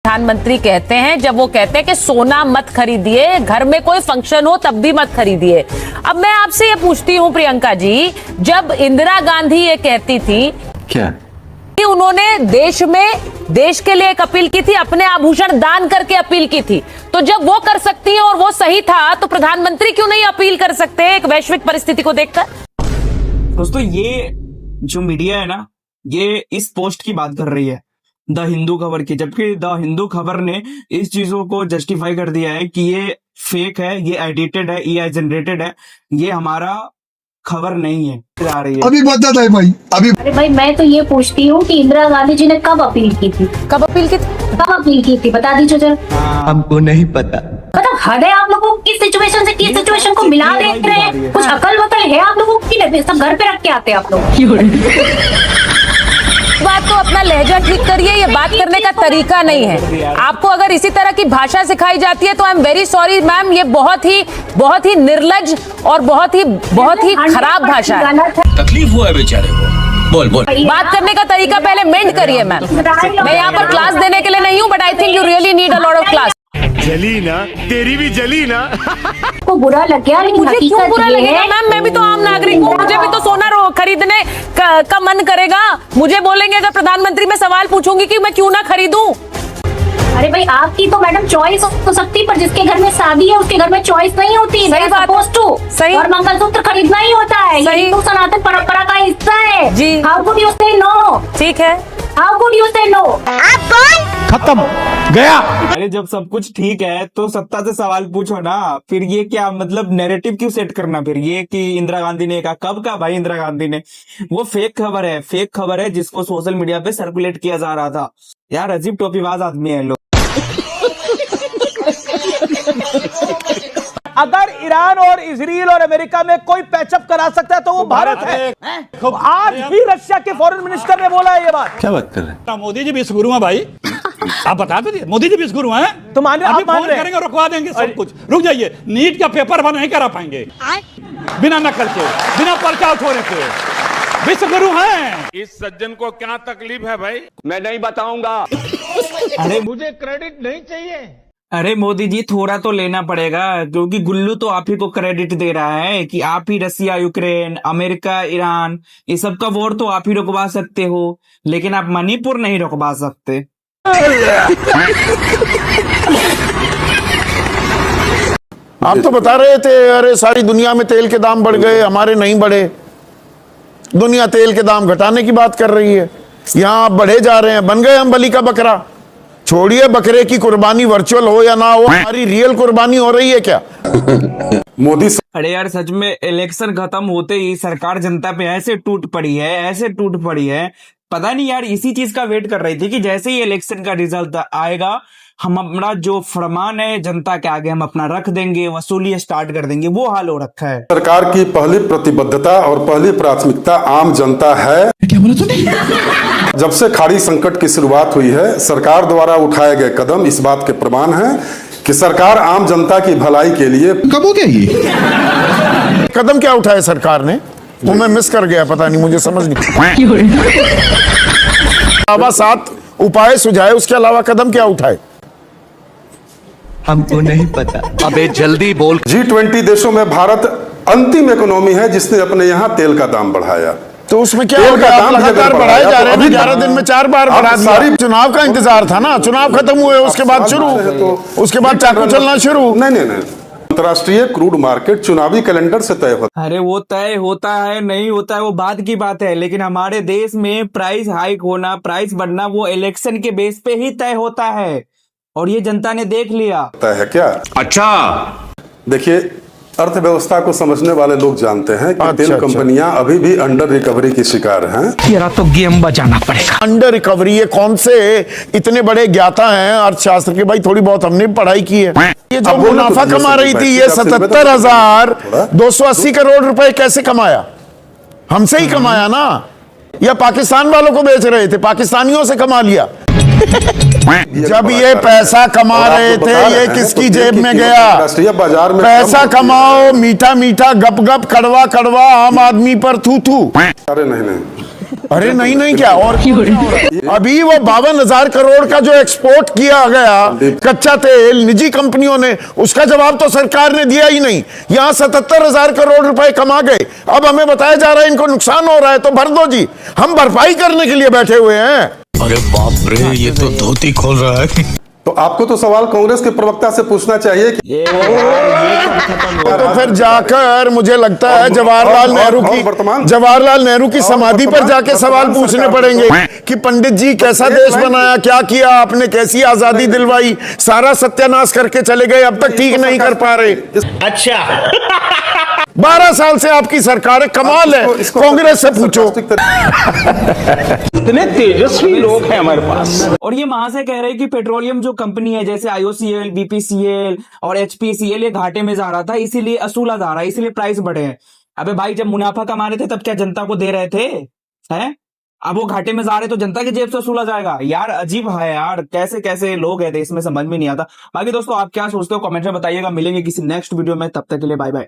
प्रधानमंत्री कहते हैं जब वो कहते हैं कि सोना मत खरीदिए, घर में कोई फंक्शन हो तब भी मत खरीदिए। अब मैं आपसे ये पूछती हूँ प्रियंका जी, जब इंदिरा गांधी ये कहती थी क्या कि उन्होंने देश के लिए एक अपील की थी, अपने आभूषण दान करके अपील की थी, तो जब वो कर सकती है और वो सही था तो प्रधानमंत्री क्यों नहीं अपील कर सकते एक वैश्विक परिस्थिति को देखकर? दोस्तों, ये जो मीडिया है ना, ये इस पोस्ट की बात कर रही है, द हिंदू खबर की, जबकि द हिंदू खबर ने इस चीजों को जस्टिफाई कर दिया है कि ये फेक है, ये एडिटेड है, ये जनरेटेड है, ये हमारा खबर नहीं है। आ रही है अभी बता दे भाई, अभी अरे भाई, मैं तो ये पूछती हूँ कि इंदिरा गांधी जी ने कब अपील की थी? कब अपील की थी? कब अपील की थी बता दीजिए जरा। हमको नहीं पता। मतलब हद है, आप लोगों की सिचुएशन से किस सिचुएशन को मिला देख रहे हैं। कुछ अकल वकल है आप लोगों की? सब घर पे रख के आते हैं आप लोग। बात तो अपना लहजा ठीक करिए, ये बात करने का तरीका नहीं है। आपको अगर इसी तरह की भाषा सिखाई जाती है तो I am very sorry ma'am, ये बहुत ही निर्लज और बहुत ही खराब भाषा है। तकलीफ हुआ है बेचारे को। बोल बात करने का तरीका पहले मेंट करिए मैम। मैं यहाँ पर क्लास देने के लिए नहीं हूँ, but I think you really need a lot of class. जली ना, तेरी भी जली ना। को बुरा लग गया, लेकिन मुझे क्यों बुरा ये लगेगा है मैम? मैं भी तो आम नागरिक हूँ, मुझे भी तो सोना खरीदने का मन करेगा। मुझे बोलेंगे अगर प्रधानमंत्री मैं सवाल पूछूंगी कि मैं क्यों ना खरीदूं। अरे भाई, आपकी तो मैडम चॉइस हो सकती है, पर जिसके घर में शादी है उसके घर में चॉइस नहीं होती। सही बात है। सही। और मंगलसूत्र खरीदना ही होता है, ये हिंदू सनातन परंपरा का हिस्सा है जी। हाउ कुड यू से नो? ठीक है, हाउ कुड यू से नो? आप कौन? खत्म गया। अरे जब सब कुछ ठीक है तो सत्ता से सवाल पूछो ना। फिर ये क्या मतलब नैरेटिव क्यों सेट करना? फिर ये कि इंदिरा गांधी ने कहा, कब कहा भाई इंदिरा गांधी ने? वो फेक खबर है जिसको सोशल मीडिया पे सर्कुलेट किया जा रहा था। यार अजीब टोपीबाज आदमी है लोग। अगर ईरान और इजराइल और अमेरिका में कोई पैचअप करा सकता है तो वो भारत है। आज भी रशिया के फॉरेन मिनिस्टर ने बोला है ये बात। क्या बात कर रहे हैं? मोदी जी विश्वगुरु हैं भाई। आप बता दीजिए, मोदी जी विश्वगुरु हैं। तो मान अभी फोन करेंगे, रुकवा देंगे सब कुछ। रुक जाइए, नीट का पेपर बन नहीं करा पाएंगे बिना नकल के, बिना पर्चा उठोने के। विश्वगुरु हैं। इस सज्जन को क्या तकलीफ है भाई? मैं नहीं बताऊंगा। अरे मुझे क्रेडिट नहीं चाहिए। अरे मोदी जी, थोड़ा तो लेना पड़ेगा, क्योंकि गुल्लू तो आप ही को क्रेडिट दे रहा है कि आप ही रसिया, यूक्रेन, अमेरिका, ईरान, ये सब का वॉर तो आप ही रुकवा सकते हो, लेकिन आप मणिपुर नहीं रुकवा सकते। आप तो बता रहे थे अरे सारी दुनिया में तेल के दाम बढ़ गए, हमारे नहीं बढ़े। दुनिया तेल के दाम घटाने की बात कर रही है, यहाँ आप बढ़े जा रहे हैं। बन गए हम बलि का बकरा। छोड़िए बकरे की कुर्बानी वर्चुअल हो या ना हो, हमारी रियल कुर्बानी हो रही है क्या? मोदी अरे यार सच में इलेक्शन खत्म होते ही सरकार जनता पे ऐसे टूट पड़ी है। पता नहीं यार, इसी चीज का वेट कर रही थी कि जैसे ही इलेक्शन का रिजल्ट आएगा, हम अपना जो फरमान है जनता के आगे हम अपना रख देंगे, वसूली स्टार्ट कर देंगे। वो हाल हो रखा है। सरकार की पहली प्रतिबद्धता और पहली प्राथमिकता आम जनता है। क्या बोला तूने? जब से खाड़ी संकट की शुरुआत हुई है, सरकार द्वारा उठाए गए कदम इस बात के प्रमाण हैं कि सरकार आम जनता की भलाई के लिए। कब हो गया ये कदम? क्या उठाया सरकार ने? वो मैं मिस कर गया, पता नहीं, मुझे समझ नहीं। 7 उपाय सुझाए, उसके अलावा कदम क्या उठाए? हमको नहीं पता। अबे जल्दी बोल। G20 देशों में भारत अंतिम इकोनॉमी है जिसने अपने यहाँ तेल का दाम बढ़ाया। तो उसमें क्या हो गया? आप लगातार बढ़ाए जा रहे हैं, 11 दिन में 4 बार बढ़ा दिया। सारी चुनाव का इंतजार था ना, चुनाव खत्म हुए उसके बाद चाकू चलना शुरू। नहीं, अंतर्राष्ट्रीय क्रूड मार्केट चुनावी कैलेंडर से तय होता है। अरे वो तय होता है नहीं होता है वो बात की बात है, लेकिन हमारे देश में प्राइस हाइक होना, प्राइस बढ़ना, वो इलेक्शन के बेस पे ही तय होता है, और ये जनता ने देख लिया है क्या? अच्छा देखिए, अर्थव्यवस्था को समझने वाले लोग जानते हैं कि तेल कंपनियां अभी भी अंडर रिकवरी की शिकार हैं। तेरा तो गेम बजाना पड़ेगा। अंडर रिकवरी, ये कौन से इतने बड़े ज्ञाता हैं अर्थशास्त्र के? भाई थोड़ी बहुत हमने पढ़ाई की है। ये जो मुनाफा कमा रही थी, ये 77,280 करोड़ रुपए कैसे कमाया? हमसे ही कमाया ना, या पाकिस्तान वालों को बेच रहे थे? पाकिस्तानियों से कमा लिया। जब ये पैसा कमा रहे थे, ये किसकी जेब में गया? राष्ट्रीय बाजार में पैसा कमाओ, मीठा मीठा, गप गप, कड़वा कड़वा, आम आदमी पर थू थू। अरे नहीं, अरे नहीं नहीं क्या और अभी वो 52,000 करोड़ का जो एक्सपोर्ट किया गया कच्चा तेल निजी कंपनियों ने, उसका जवाब तो सरकार ने दिया ही नहीं। यहां 77,000 करोड़ रुपए कमा गए, अब हमें बताया जा रहा है इनको नुकसान हो रहा है, तो भर दो जी, हम भरपाई करने के लिए बैठे हुए हैं। अरे बाप रे, ये तो धोती खोल रहा है। तो आपको तो सवाल कांग्रेस के प्रवक्ता से पूछना चाहिए कि तो फिर जाकर मुझे लगता है जवाहरलाल नेहरू की समाधि पर जाके सवाल पूछने पड़ेंगे कि पंडित जी कैसा देश बनाया, क्या किया आपने, कैसी आजादी दिलवाई, सारा सत्यानाश करके चले गए, अब तक ठीक नहीं कर पा रहे। अच्छा 12 साल से आपकी सरकार है, कमाल है, कांग्रेस से पूछो। इतने तेजस्वी लोग हैं हमारे पास। और ये वहां से कह रहे हैं कि पेट्रोलियम जो कंपनी है जैसे IOCL, BPCL और HPCL ये घाटे में जा रहा था, इसीलिए असूला जा रहा है, इसीलिए प्राइस बढ़े हैं। अबे भाई जब मुनाफा कमा रहे थे तब क्या जनता को दे रहे थे? हैं? अब वो घाटे में जा रहे तो जनता की जेब से वसूला जाएगा। यार अजीब है यार, कैसे कैसे लोग हैं देश में, समझ में नहीं आता। बाकी दोस्तों आप क्या सोचते हो कमेंट में बताइएगा। मिलेंगे किसी नेक्स्ट वीडियो में, तब तक के लिए बाय बाय।